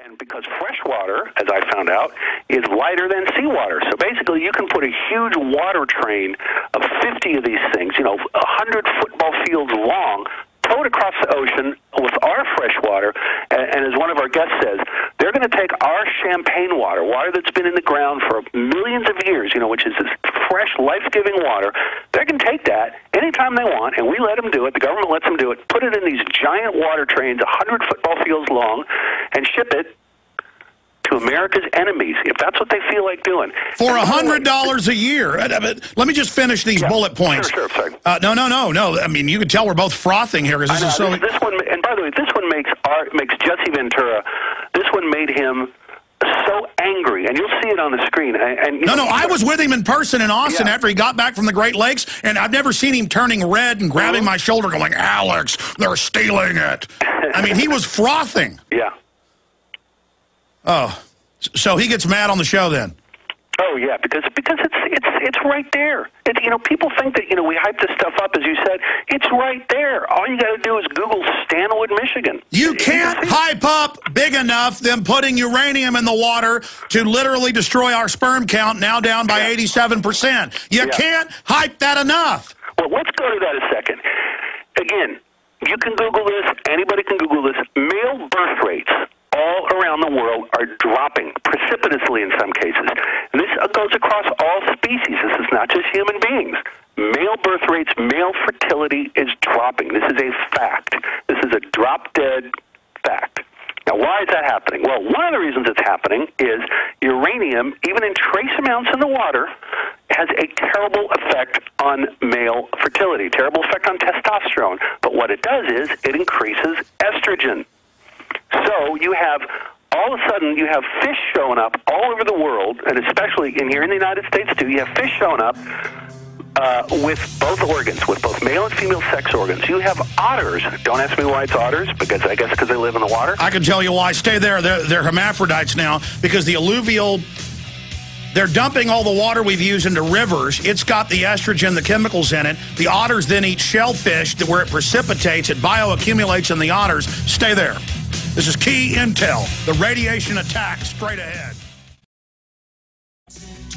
And because fresh water, as I found out, is lighter than seawater. So basically, you can put a huge water train of 50 of these things, 100 football fields long, tow it across the ocean with our fresh water. And as one of our guests says, they're going to take our champagne water that's been in the ground for millions of years, which is this fresh, life-giving water. They can take that anytime they want, and we let them do it. The government lets them do it. Put it in these giant water trains, 100 football fields long, and ship it to America's enemies, if that's what they feel like doing. For $100 a year. Let me just finish these bullet points. Sure, sorry. No. I mean, you can tell we're both frothing here. This is so... This one, and by the way, this one makes Jesse Ventura, this one made him so angry, and you'll see it on the screen. I was with him in person in Austin after he got back from the Great Lakes, and I've never seen him turning red and grabbing my shoulder going, Alex, they're stealing it. I mean, he was frothing. Yeah. Oh, so he gets mad on the show then? Oh yeah, because it's right there. People think that we hype this stuff up, as you said. It's right there. All you got to do is Google Stanwood, Michigan. You can't hype up big enough them putting uranium in the water to literally destroy our sperm count, now down by 87%. You can't hype that enough. Well, let's go to that a second. Again, you can Google this. Anybody can Google this. Male birth rates all around the world are dropping precipitously in some cases. And this goes across all species. This is not just human beings. Male birth rates, male fertility is dropping. This is a fact. This is a drop-dead fact. Now, why is that happening? Well, one of the reasons it's happening is uranium, even in trace amounts in the water, has a terrible effect on male fertility, terrible effect on testosterone. But what it does is it increases estrogen. So you have, all of a sudden, you have fish showing up all over the world, and especially here in the United States, too. You have fish showing up with both organs, with both male and female sex organs. You have otters. Don't ask me why it's otters, because I guess because they live in the water. I can tell you why. Stay there. They're hermaphrodites now, because the alluvial... They're dumping all the water we've used into rivers. It's got the estrogen, the chemicals in it. The otters then eat shellfish where it precipitates. It bioaccumulates in the otters. Stay there. This is key intel. The radiation attack straight ahead.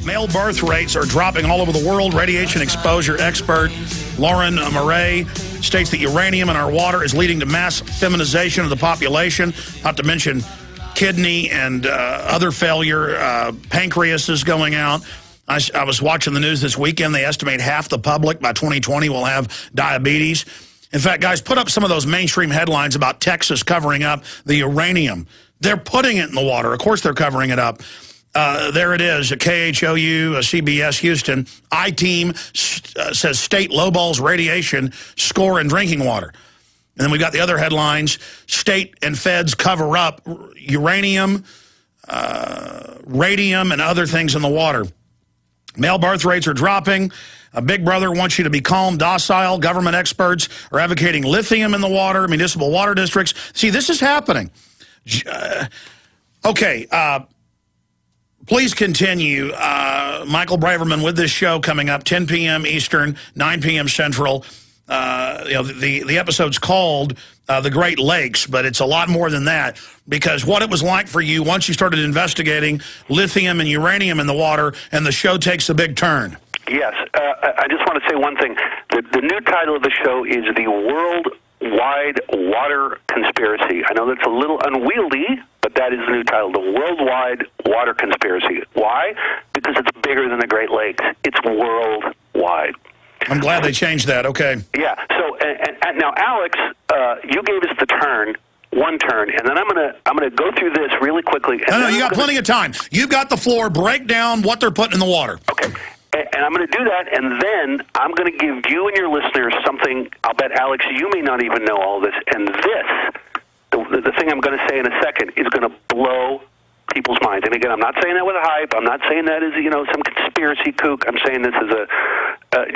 Male birth rates are dropping all over the world. Radiation exposure expert Lauren Murray states that uranium in our water is leading to mass feminization of the population, not to mention kidney and other failure. Pancreas is going out. I was watching the news this weekend. They estimate half the public by 2020 will have diabetes. In fact, guys, put up some of those mainstream headlines about Texas covering up the uranium. They're putting it in the water. Of course they're covering it up. There it is, a KHOU, a CBS Houston. I-Team says state lowballs radiation score in drinking water. And then we've got the other headlines. State and feds cover up uranium, radium, and other things in the water. Male birth rates are dropping. A Big Brother wants you to be calm, docile. Government experts are advocating lithium in the water, municipal water districts. See, this is happening. Please continue. Michael Braverman with this show coming up, 10 p.m. Eastern, 9 p.m. Central. The episode's called The Great Lakes, but it's a lot more than that, because what it was like for you once you started investigating lithium and uranium in the water, and the show takes a big turn. Yes. I just want to say one thing. The new title of the show is The Worldwide Water Conspiracy. I know that's a little unwieldy, but that is the new title, The Worldwide Water Conspiracy. Why? Because it's bigger than the Great Lakes. It's worldwide. I'm glad they changed that. Okay. Yeah. So, and now, Alex, you gave us the turn, one turn, and then I'm gonna go through this really quickly. No, you got plenty of time. You've got the floor. Break down what they're putting in the water. Okay. And I'm going to do that, and then I'm going to give you and your listeners something. I'll bet, Alex, you may not even know all this. And this, the thing I'm going to say in a second, is going to blow people's minds. And again, I'm not saying that with a hype. I'm not saying that as some conspiracy kook. I'm saying this as a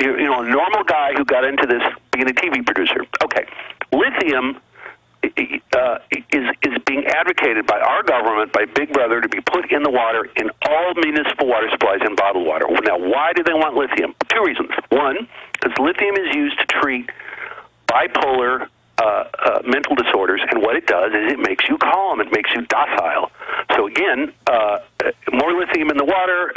normal guy who got into this being a TV producer. Okay, lithium is being advocated by our government, by Big Brother, to be put in the water in all municipal water supplies and bottled water. Now, why do they want lithium? Two reasons. One, because lithium is used to treat bipolar mental disorders, and what it does is it makes you calm, it makes you docile. So again, more lithium in the water,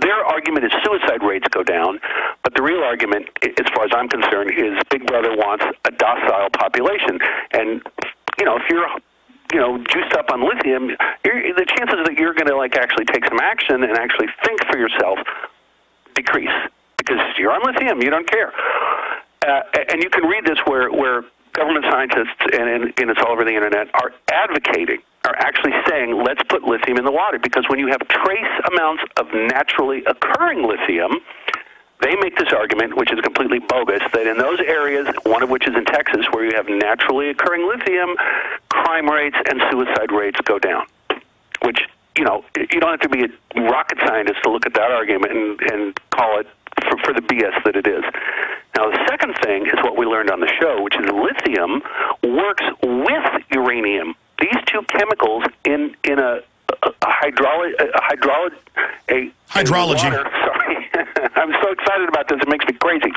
their argument is suicide rates go down, but the real argument, as far as I'm concerned, is Big Brother wants a docile population. And, if you're juiced up on lithium, the chances that you're going to actually take some action and actually think for yourself decrease, because you're on lithium, you don't care. And you can read this where government scientists, and it's all over the internet, are actually saying, let's put lithium in the water, because when you have trace amounts of naturally occurring lithium, they make this argument, which is completely bogus, that in those areas, one of which is in Texas, where you have naturally occurring lithium, crime rates and suicide rates go down. Which, you don't have to be a rocket scientist to look at that argument and call it for the BS that it is. Now, the second thing is what we learned on the show, which is lithium works with uranium. These two chemicals in a hydrology. Water, sorry. I'm so excited about this, it makes me crazy.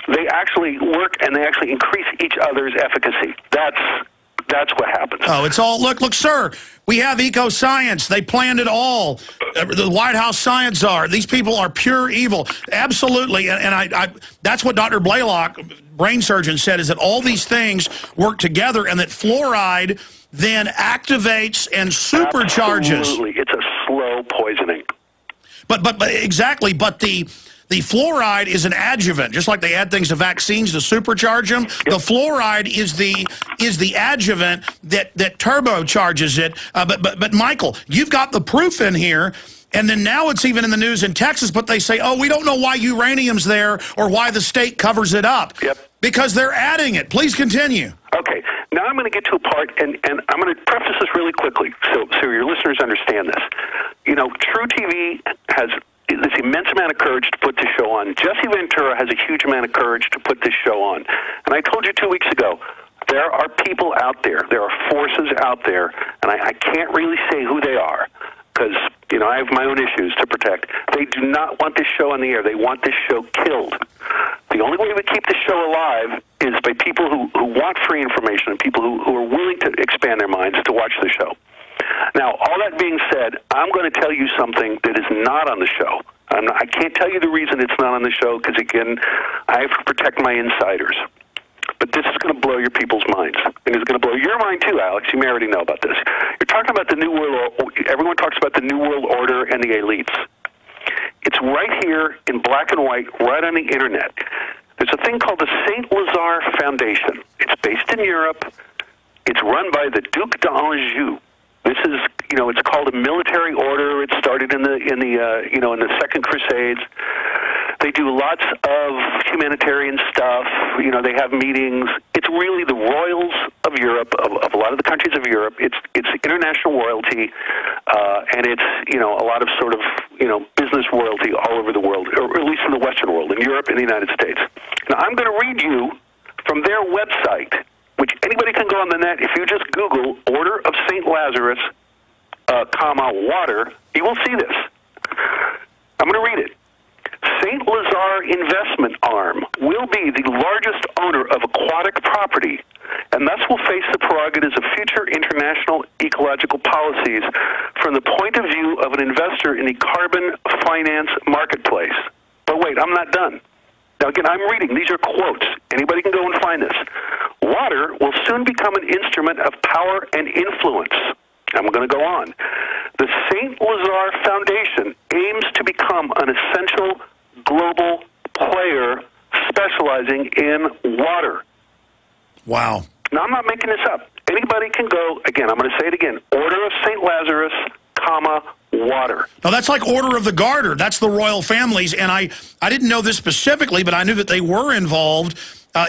They actually work, and they actually increase each other's efficacy. That's what happens. Oh, it's all, look, sir, we have eco-science. They planned it all. The White House science czar. These people are pure evil. Absolutely. And I that's what Dr. Blaylock, brain surgeon, said, is that all these things work together, and that fluoride then activates and supercharges. Absolutely. It's a slow poisoning. But exactly, but the fluoride is an adjuvant, just like they add things to vaccines to supercharge them. Yep. The fluoride is the adjuvant that turbocharges it. But Michael, you've got the proof in here, and then now it's even in the news in Texas, but they say, oh, we don't know why uranium's there or why the state covers it up. Yep. Because they're adding it. Please continue. Okay. Now I'm going to get to a part, and I'm going to preface this really quickly so your listeners understand this. True TV has this immense amount of courage to put this show on. Jesse Ventura has a huge amount of courage to put this show on. And I told you 2 weeks ago, there are people out there, there are forces out there, and I can't really say who they are, because, I have my own issues to protect. They do not want this show on the air. They want this show killed. The only way we keep this show alive is by people who want free information and people who are willing to expand their minds to watch the show. Now, all that being said, I'm going to tell you something that is not on the show. I can't tell you the reason it's not on the show because, again, I have to protect my insiders. But this is going to blow your people's minds. And it's going to blow your mind, too, Alex. You may already know about this. You're talking about the New World Order. Everyone talks about the New World Order and the elites. It's right here in black and white, right on the Internet. There's a thing called the St. Lazare Foundation. It's based in Europe. It's run by the Duc d'Anjou. This is, it's called a military order. It started in the Second Crusades. They do lots of humanitarian stuff. They have meetings. It's really the royals of Europe, of a lot of the countries of Europe. It's international royalty, and it's a lot of sort of business royalty all over the world, or at least in the Western world, in Europe and the United States. Now I'm going to read you from their website, which anybody can go on the net. If you just Google Order of St. Lazarus, water, you will see this. I'm going to read it. St. Lazare Investment Arm will be the largest owner of aquatic property, and thus will face the prerogatives of future international ecological policies from the point of view of an investor in the carbon finance marketplace. But wait, I'm not done. Now, again, I'm reading. These are quotes. Anybody can go and find this. Water will soon become an instrument of power and influence. I'm going to go on. The St. Lazare Foundation aims to become an essential global player specializing in water. Wow. Now, I'm not making this up. Anybody can go, again, I'm going to say it again, Order of St. Lazarus, water. Now, that's like Order of the Garter. That's the royal families, and I didn't know this specifically, but I knew that they were involved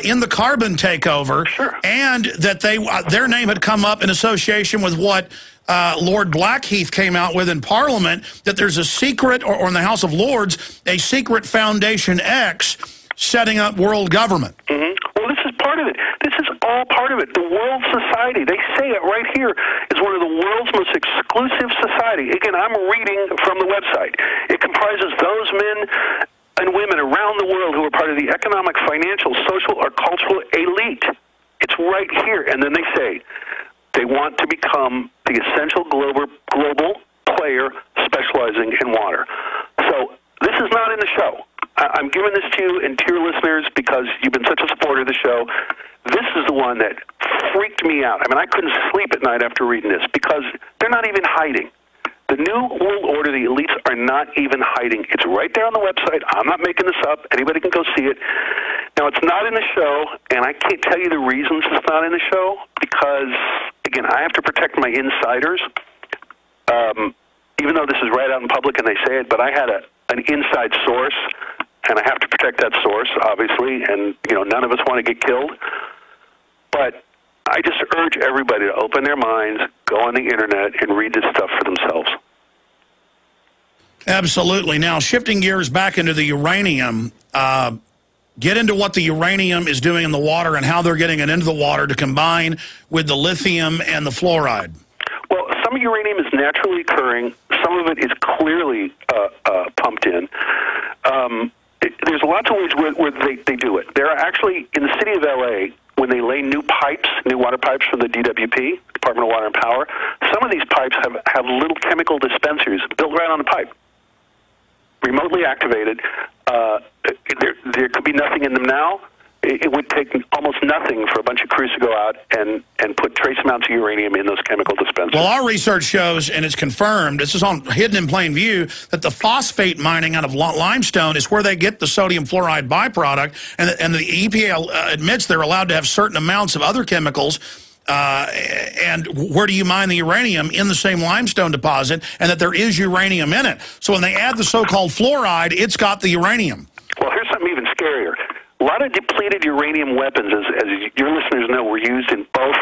in the carbon takeover, sure, and that their name had come up in association with what Lord Blackheath came out with in Parliament, that there's a secret, or in the House of Lords, a secret Foundation X setting up world government. Mm-hmm. Well, this is part of it. This is all part of it. The World Society, they say it right here, is one of the world's most exclusive society. Again, I'm reading from the website. It comprises those men and women around the world who are part of the economic, financial, social, or cultural elite. It's right here. And then they say they want to become the essential global player specializing in water. So this is not in the show. I'm giving this to you and to your listeners because you've been such a supporter of the show. This is the one that freaked me out. I mean, I couldn't sleep at night after reading this because they're not even hiding. The New World Order, the elites, are not even hiding. It's right there on the website. I'm not making this up. Anybody can go see it. Now, it's not in the show, and I can't tell you the reasons it's not in the show because, again, I have to protect my insiders, even though this is right out in public and they say it, but I had an inside source, and I have to protect that source, obviously, and, none of us want to get killed. But I just urge everybody to open their minds, go on the Internet, and read this stuff for themselves. Absolutely. Now, shifting gears back into the uranium, get into what the uranium is doing in the water and how they're getting it into the water to combine with the lithium and the fluoride. Well, some uranium is naturally occurring. Some of it is clearly pumped in. There's lots of ways where they do it. There are actually, in the city of L.A., when they lay new water pipes from the DWP, Department of Water and Power, some of these pipes have little chemical dispensers built right on the pipe, remotely activated. There could be nothing in them now. It would take almost nothing for a bunch of crews to go out and put trace amounts of uranium in those chemical dispensers. Well, our research shows, and it's confirmed, this is hidden in plain view, that the phosphate mining out of limestone is where they get the sodium fluoride byproduct, and the EPA admits they're allowed to have certain amounts of other chemicals. And where do you mine the uranium? In the same limestone deposit, and that there is uranium in it. So when they add the so-called fluoride, it's got the uranium. Well, here's something even scarier. A lot of depleted uranium weapons, as your listeners know, were used in both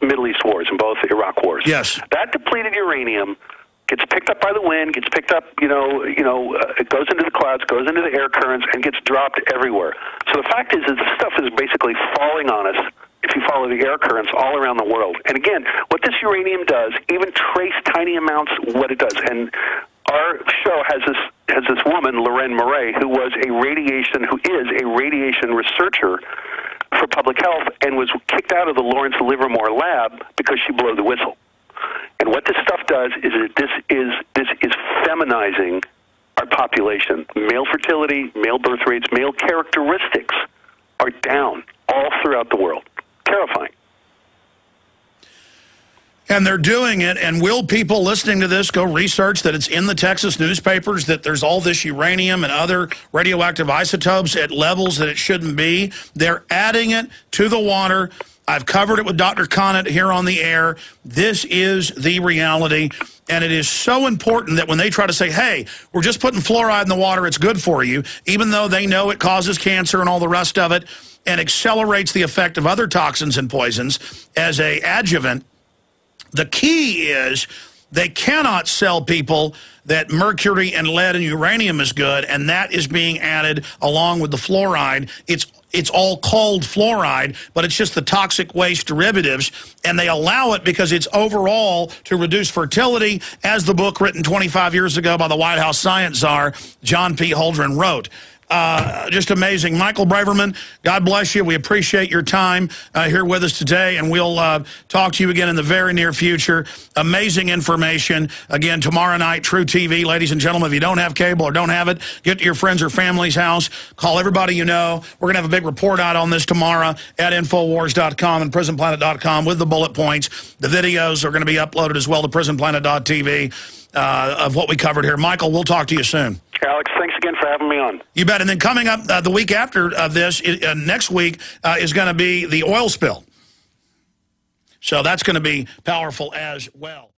Middle East wars, in both Iraq wars. Yes. That depleted uranium gets picked up by the wind, gets picked up, it goes into the clouds, goes into the air currents, and gets dropped everywhere. So the fact is this stuff is basically falling on us if you follow the air currents all around the world. And again, what this uranium does, even trace tiny amounts, what it does. And our show has this woman, Lorraine Murray, who is a radiation researcher for public health and was kicked out of the Lawrence Livermore lab because she blew the whistle. And what this stuff does is this is feminizing our population. Male fertility, male birth rates, male characteristics are down all throughout the world. Terrifying. And they're doing it, and will people listening to this go research that it's in the Texas newspapers, that there's all this uranium and other radioactive isotopes at levels that it shouldn't be? They're adding it to the water. I've covered it with Dr. Conant here on the air. This is the reality, and it is so important that when they try to say, hey, we're just putting fluoride in the water, it's good for you, even though they know it causes cancer and all the rest of it, and accelerates the effect of other toxins and poisons as a adjuvant. The key is they cannot sell people that mercury and lead and uranium is good, and that is being added along with the fluoride. It's all called fluoride, but it's just the toxic waste derivatives, and they allow it because it's overall to reduce fertility, as the book written 25 years ago by the White House science czar, John P. Holdren, wrote. Just amazing. Michael Braverman, God bless you. We appreciate your time here with us today, and we'll talk to you again in the very near future. Amazing information. Again, tomorrow night, True TV. Ladies and gentlemen, if you don't have cable or don't have it, get to your friends or family's house. Call everybody you know. We're going to have a big report out on this tomorrow at Infowars.com and PrisonPlanet.com with the bullet points. The videos are going to be uploaded as well to PrisonPlanet.tv of what we covered here. Michael, we'll talk to you soon. Alex, thanks again for having me on. You bet. And then coming up the week after this, next week, is going to be the oil spill. So that's going to be powerful as well.